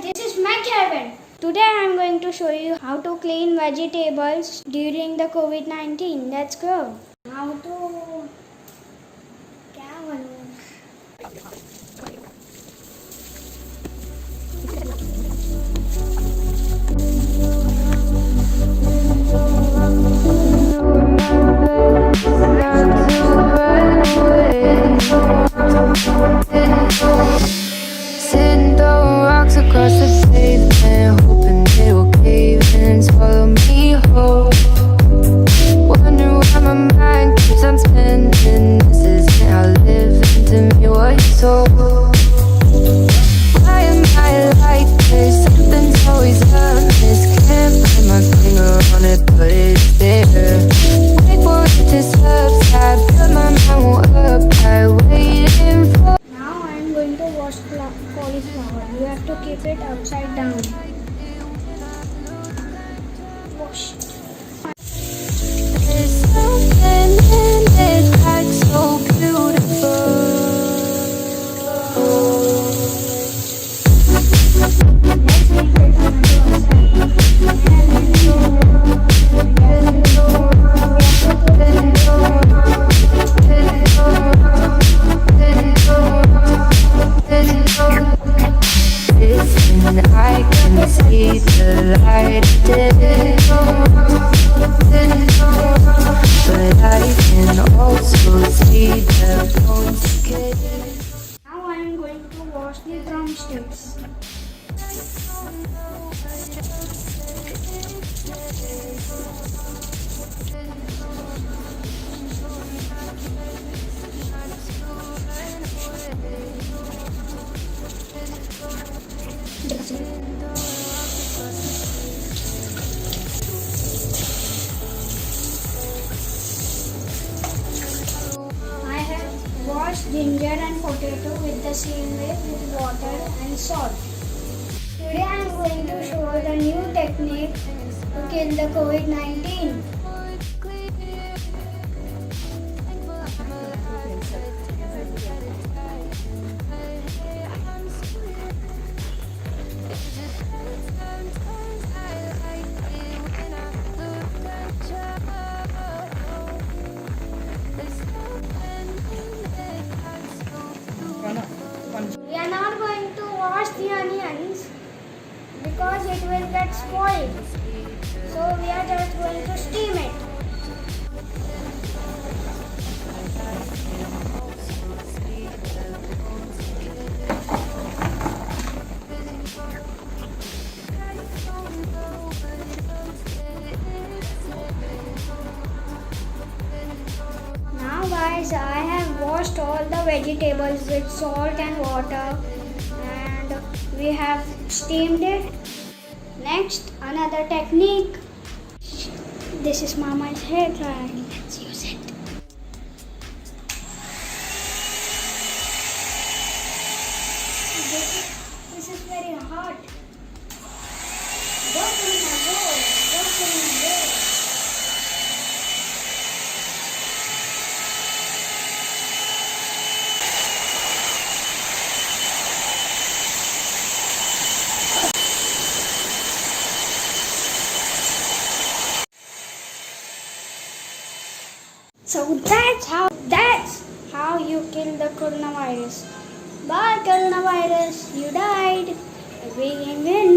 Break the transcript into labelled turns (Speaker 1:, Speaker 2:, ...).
Speaker 1: this is my cabin. Today I am going to show you how to clean vegetables during the COVID-19. Let's go. How to
Speaker 2: Sittin, throwing rocks across the pavement, hoping they will cave in and swallow me whole. Wondering why my mind keeps on spinning. This isn't how living to me was told. Why am I like this? Something's always amiss. Can't put my finger on it, but it's there. Wait for it to subside, but my mind won't apply. Waiting for.
Speaker 1: Now I am going to wash cauliflower. You have to keep it upside down. Wash it.
Speaker 2: There's something in it that's so beautiful. Listen, I can see the light of day, but I can also see the bones decay.
Speaker 1: Now I am going to wash the drumsticks. I have washed ginger and potato with the same way with water and salt. Today I am going to show the new technique to kill the COVID-19. We are not going to wash the onions because it will get spoiled. So we are just going to steam it. Now guys, I have washed all the vegetables with salt and water and we have steamed it. Next, another technique. This is Mama's hair dryer. Let's use it. This is very hot. Go to my bowl. Go to my bowl. So that's how you kill the coronavirus. Bye coronavirus, you died. We win.